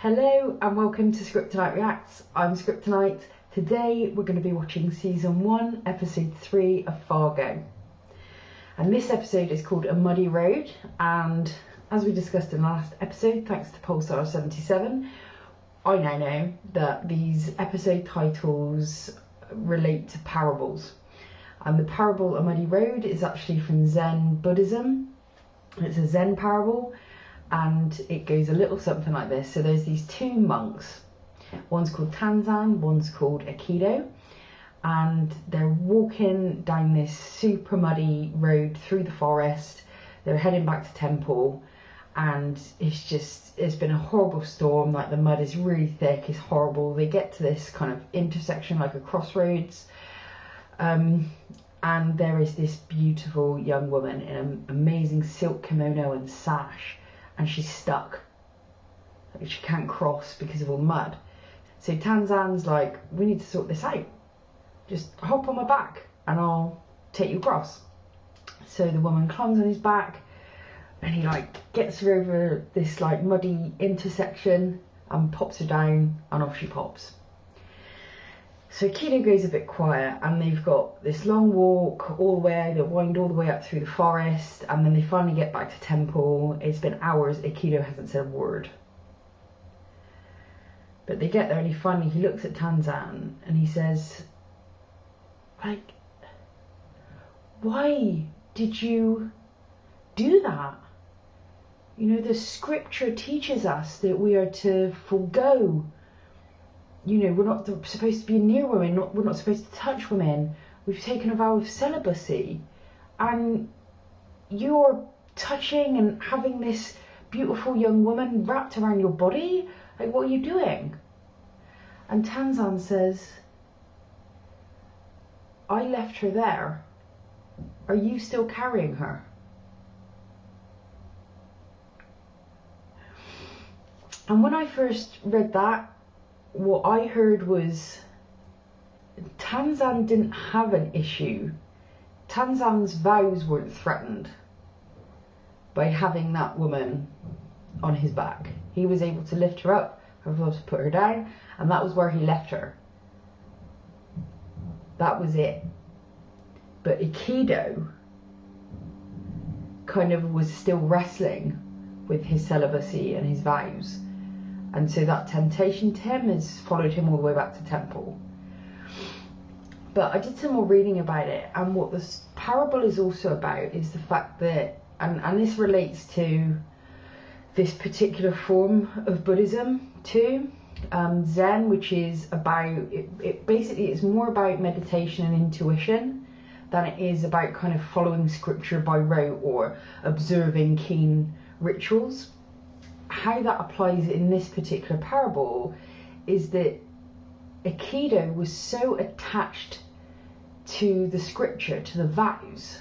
Hello and welcome to Scriptonite Reacts. I'm Scriptonite. Today we're going to be watching season 1 episode 3 of Fargo. And this episode is called A Muddy Road, and as we discussed in the last episode, thanks to Pulsar 77, I now know that these episode titles relate to parables. And the parable A Muddy Road is actually from Zen Buddhism. It's a Zen parable, and it goes a little something like this. So there's these two monks, one's called Tanzan, one's called Aikido, and they're walking down this super muddy road through the forest. They're heading back to temple, and it's been a horrible storm. Like, the mud is really thick, it's horrible. They get to this kind of intersection, like a crossroads, and there is this beautiful young woman in an amazing silk kimono and sash, and she's stuck. Like, she can't cross because of all the mud. So Tanzan's like, we need to sort this out. Just hop on my back and I'll take you across. So the woman climbs on his back, and he gets her over this muddy intersection and pops her down, and off she pops. So Aikido goes a bit quiet, and they've got this long walk all the way. They wind all the way up through the forest, and then they finally get back to temple. It's been hours. Aikido hasn't said a word. But they get there, and he looks at Tanzan and he says, why did you do that? You know, the scripture teaches us that we are to forego. You know, we're not supposed to be near women, we're not supposed to touch women. We've taken a vow of celibacy. And you're touching and having this beautiful young woman wrapped around your body? Like, what are you doing? And Tanzan says, I left her there. Are you still carrying her? And when I first read that, what I heard was Tanzan didn't have an issue. Tanzan's vows weren't threatened by having that woman on his back. He was able to lift her up, able to put her down, and that was where he left her. That was it. But Aikido kind of was still wrestling with his celibacy and his vows. And so that temptation to him has followed him all the way back to temple. But I did some more reading about it, and what this parable is also about is the fact that, and this relates to this particular form of Buddhism too, Zen, which is about, it basically is more about meditation and intuition than it is about kind of following scripture by rote or observing keen rituals. How that applies in this particular parable is that Aikido was so attached to the scripture, to the vows,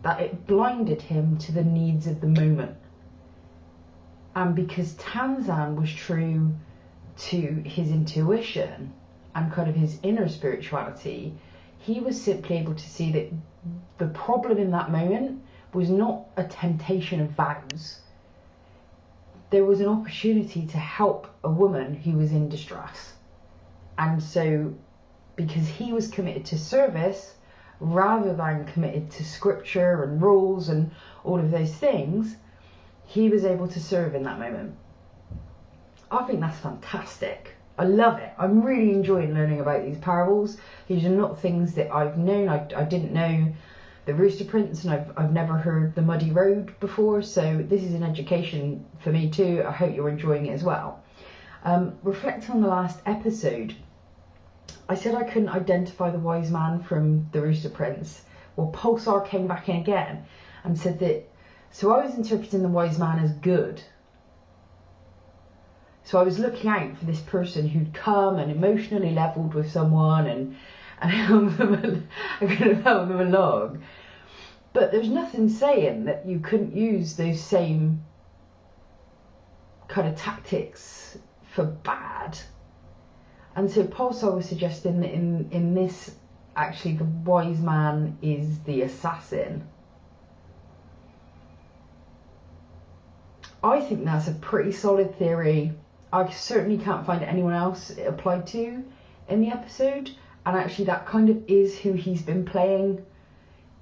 that it blinded him to the needs of the moment. And because Tanzan was true to his intuition and kind of his inner spirituality, he was simply able to see that the problem in that moment was not a temptation of vows. There was an opportunity to help a woman who was in distress. And so, because he was committed to service rather than committed to scripture and rules and all of those things, he was able to serve in that moment. I think that's fantastic. I love it. I'm really enjoying learning about these parables. These are not things that I've known. I didn't know the Rooster Prince, and I've never heard the Muddy Road before, so this is an education for me too. I hope you're enjoying it as well. Reflecting on the last episode, I said I couldn't identify the wise man from the Rooster Prince. Well, Pulsar came back in again and said that, so I was interpreting the wise man as good. So I was looking out for this person who'd come and emotionally leveled with someone and help them along. But there's nothing saying that you couldn't use those same kind of tactics for bad. And so Pulsar was suggesting that in this, actually the wise man is the assassin. I think that's a pretty solid theory. I certainly can't find anyone else it applied to in the episode, and actually that kind of is who he's been playing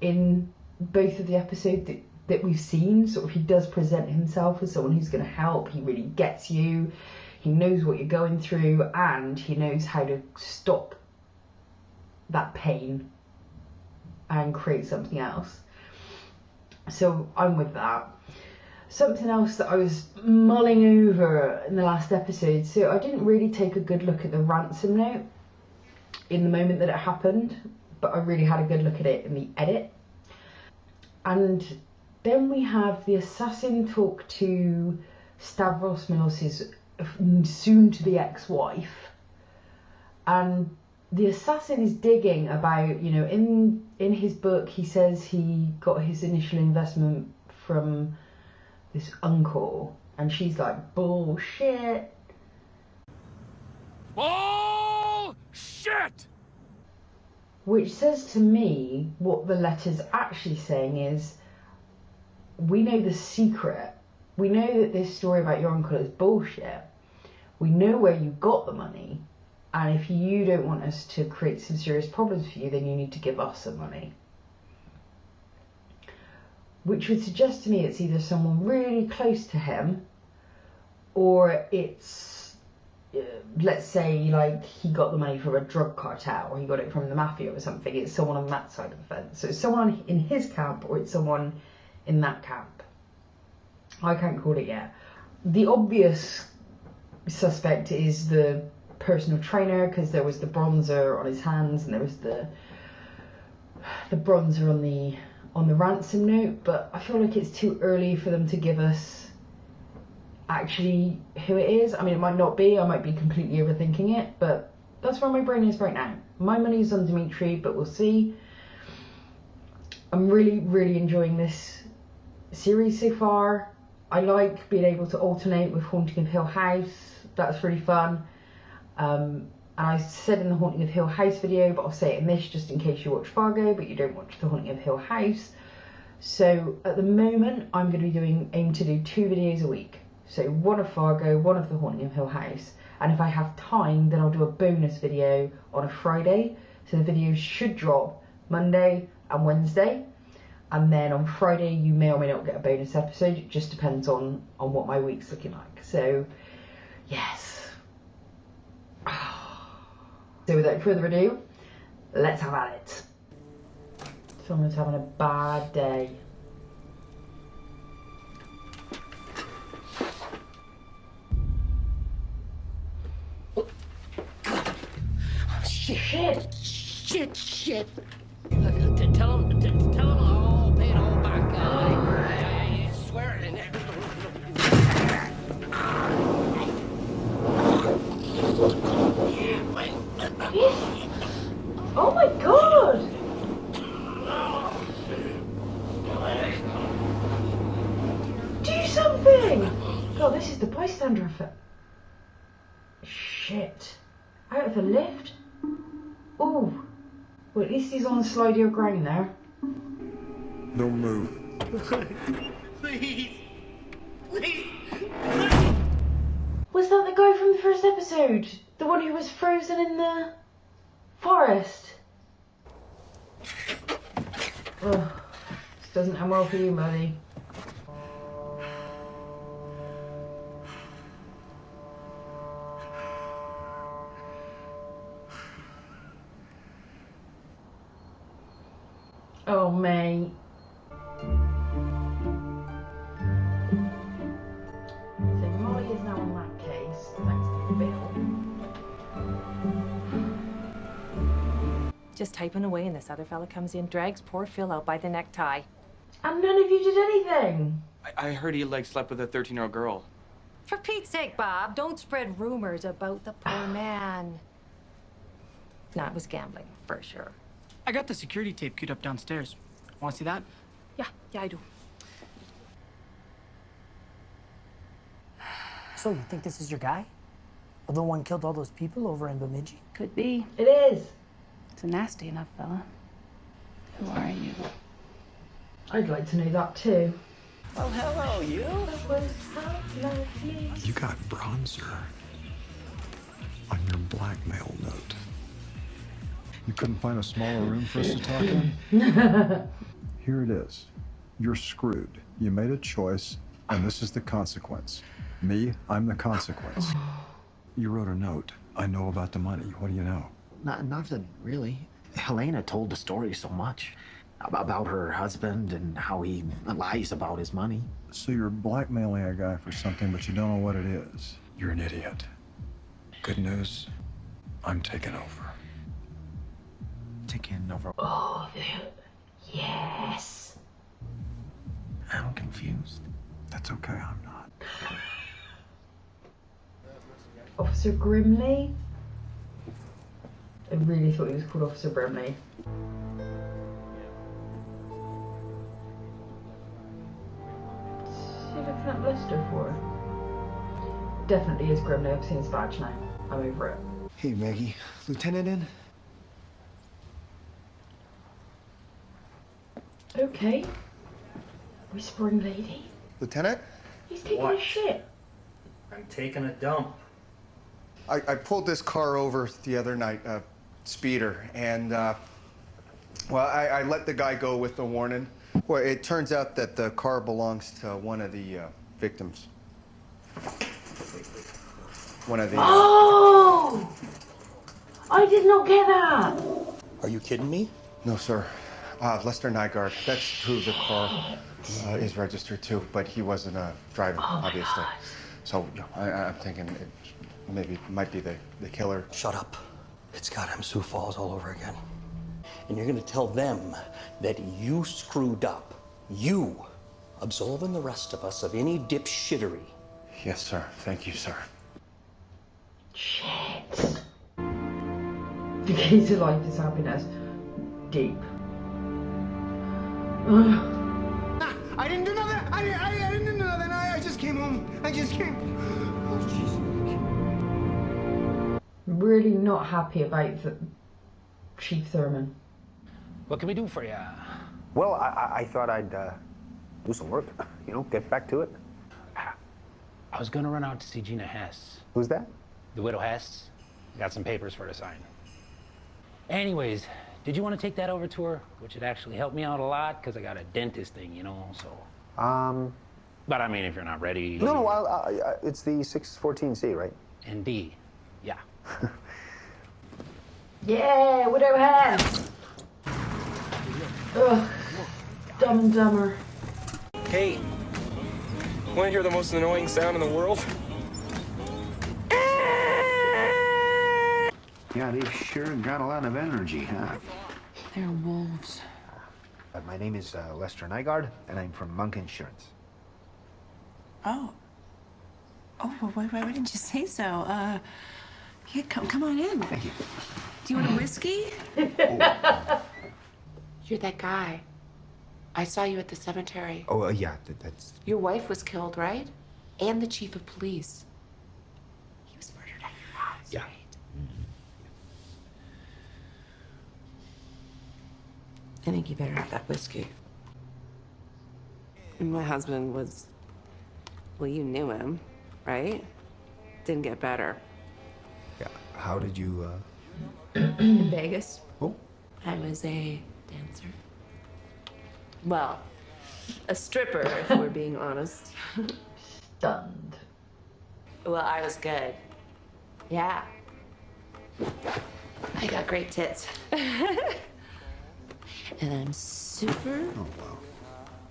in both of the episodes that we've seen. Sort of, he does present himself as someone who's going to help. He really gets you, he knows what you're going through, and he knows how to stop that pain and create something else. So I'm with that. Something else that I was mulling over in the last episode, so I didn't really take a good look at the ransom note in the moment that it happened, but I really had a good look at it in the edit. And then we have the assassin talk to Stavros Milos' soon-to-be ex-wife, and the assassin is digging about, you know, in his book he says he got his initial investment from this uncle, and she's like, bullshit. Bullshit! Which says to me what the letter's actually saying is, we know the secret. We know that this story about your uncle is bullshit. We know where you got the money, and if you don't want us to create some serious problems for you, then you need to give us some money. Which would suggest to me it's either someone really close to him, or it's, let's say, like, he got the money from a drug cartel, or he got it from the mafia or something. It's someone on that side of the fence. So it's someone in his camp, or it's someone in that camp. I can't call it yet. The obvious suspect is the personal trainer, because there was the bronzer on his hands, and there was the bronzer on the ransom note, but I feel like it's too early for them to give us actually who it is. I mean, it might not be, I might be completely overthinking it, but that's where my brain is right now. My money's on Dimitri, but we'll see. I'm really, really enjoying this series so far. I like being able to alternate with Haunting of Hill House. That's really fun. And I said in the Haunting of Hill House video, but I'll say it in this just in case you watch Fargo but you don't watch the Haunting of Hill House. So at the moment I'm going to be aim to do 2 videos a week. So one of Fargo, one of the Haunting of Hill House, and if I have time then I'll do a bonus video on a Friday. So the videos should drop Monday and Wednesday, and then on Friday you may or may not get a bonus episode. It just depends on what my week's looking like. So yes. So without further ado, let's have at it. Someone's having a bad day. Shit! Shit! Tell him I'll pay it all back. I swear it. Oh my god! Do something! God, this is the bystander effect. Shit. Out of the lift? Ooh. Well, at least he's on the slidey ground there. Don't move. Please. Was that the guy from the first episode? The one who was frozen in the forest? Ugh. This doesn't end well for you, buddy. Oh, mate. So Molly is now on that case, thanks to Bill. Just typing away and this other fella comes in, drags poor Phil out by the necktie. And none of you did anything. I heard he, like, slept with a 13-year-old girl. For Pete's sake, Bob, don't spread rumors about the poor man. No, it was gambling, for sure. I got the security tape queued up downstairs. Want to see that? Yeah, I do. So you think this is your guy? Well, the one killed all those people over in Bemidji? Could be. It is. It's a nasty enough fella. Who are you? I'd like to know that too. Well, hello, you. You got bronzer on your blackmail note. You couldn't find a smaller room for us to talk in? Here it is. You're screwed. You made a choice, and this is the consequence. Me, I'm the consequence. You wrote a note. I know about the money. What do you know? Nothing, really. Helena told the story so much about her husband and how he lies about his money. So you're blackmailing a guy for something, but you don't know what it is. You're an idiot. Good news, I'm taking over. Taking over. Oh, yes. I'm confused. That's okay, I'm not. Officer Grimley? I really thought he was called Officer Brimley. What's he looking at Lester for? Definitely is Grimley. I've seen his badge now. I'm over it. Hey, Maggie. Lieutenant in? Okay. Whispering lady. Lieutenant? He's taking a shit. I'm taking a dump. I pulled this car over the other night, speeder, and, well, I let the guy go with the warning. Well, it turns out that the car belongs to one of the victims. One of the... Oh! I did not get that! Are you kidding me? No, sir. Lester Nygaard. That's who the car is registered to, but he wasn't driving, obviously. So, you know, I'm thinking maybe it might be the killer. Shut up. It's goddamn Sioux Falls all over again. And you're gonna tell them that you screwed up. You, absolving the rest of us of any dipshittery. Yes, sir. Thank you, sir. Shit. The key to life is happiness. Deep. I didn't do nothing. I didn't do nothing. I just came home. I just came. Oh, jeez. Really not happy about the Chief Thurman. What can we do for you? Well, I thought I'd do some work, you know, get back to it. I was gonna run out to see Gina Hess. Who's that? The widow Hess. Got some papers for her to sign. Anyways, did you want to take that over to her? Which would actually help me out a lot, because I got a dentist thing, you know, so. But I mean, if you're not ready. No, it's the 614C, right? ND, yeah. Yeah, widow Hess! Ugh, Dumb and Dumber. Hey, want to hear the most annoying sound in the world? Yeah, they've sure got a lot of energy, huh? They're wolves. My name is Lester Nygaard, and I'm from Monk Insurance. Oh. Oh, well, why didn't you say so? Yeah, come on in. Thank you. Do you want a whiskey? You're that guy. I saw you at the cemetery. Oh, yeah, that's... Your wife was killed, right? And the chief of police. He was murdered at your house, yeah. Right? I think you better have that whiskey. And my husband was... Well, you knew him, right? Didn't get better. Yeah, how did you, In Vegas. Oh? I was a dancer. Well, a stripper, if we're being honest. Stunned. Well, I was good. Yeah. I got great tits. And I'm super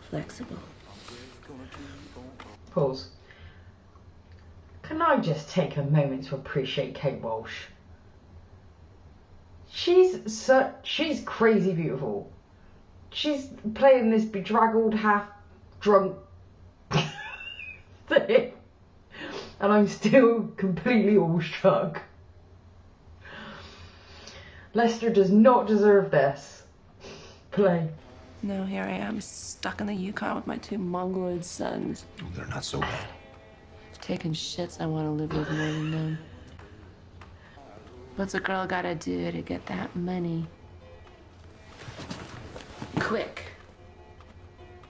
flexible. Pause. Can I just take a moment to appreciate Kate Walsh? She's crazy beautiful. She's playing this bedraggled, half-drunk thing. And I'm still completely awestruck. Lester does not deserve this. Play. No, here I am, stuck in the Yukon with my two mongoloid sons. Oh, they're not so bad. Taking shits I want to live with more than them. What's a girl gotta do to get that money? Quick.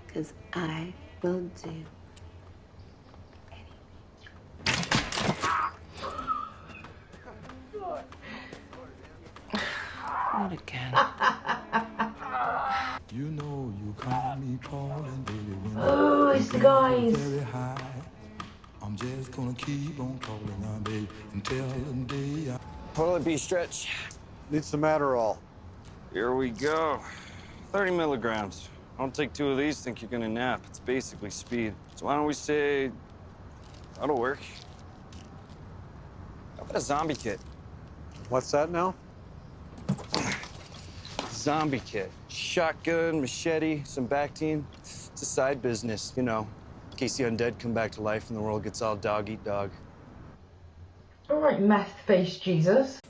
Because I Will do. Not again. You know you call me calling, baby, when Oh, it's the guys. very high. I'm just gonna keep on calling now, baby, until the day I... What'll it be, Stretch? Need some Adderall. Here we go. 30 milligrams. I'll take 2 of these, think you're gonna nap. It's basically speed. So why don't we say, that'll work. How about a zombie kit? What's that now? Zombie kit. Shotgun, machete, some Bactine. It's a side business, you know, in case the undead come back to life and the world gets all dog eat dog. All right, meth-faced Jesus.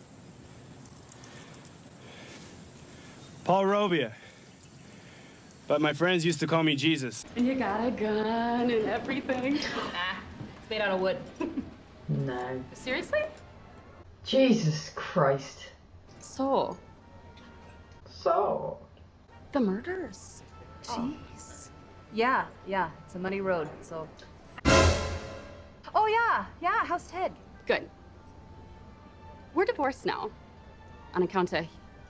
Paul Robia. But my friends used to call me Jesus. And you got a gun and everything. Nah, it's made out of wood. No. Seriously? Jesus Christ. So, the murders. Jeez. Yeah, it's a muddy road, so. Oh, yeah, how's Ted? Good. We're divorced now. On account of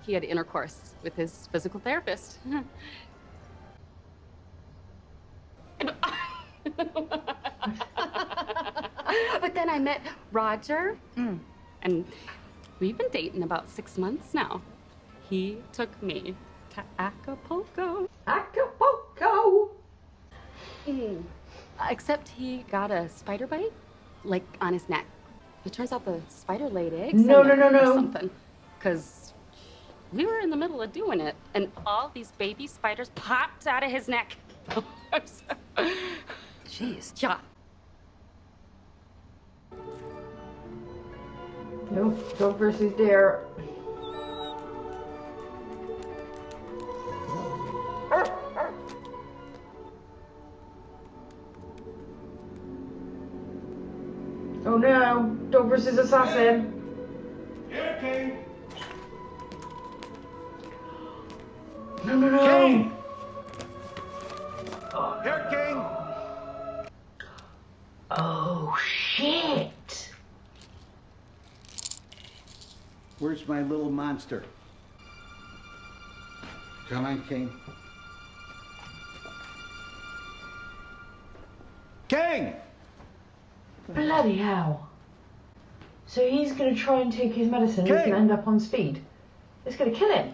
he had intercourse with his physical therapist. But then I met Roger, and we've been dating about 6 months now. He took me to Acapulco. Acapulco! Except he got a spider bite, like on his neck. It turns out the spider laid eggs No. or something. Because we were in the middle of doing it, and all these baby spiders popped out of his neck. Jeez. Yeah. Nope, dog versus deer. Oh no, dog versus assassin. Here, King. No. King. Here, King. Oh shit. Where's my little monster? Come on, King. King! Bloody hell. So he's gonna try and take his medicine and he's gonna end up on speed. It's gonna kill him.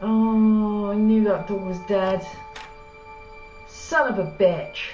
Oh, I knew that dog was dead. Son of a bitch.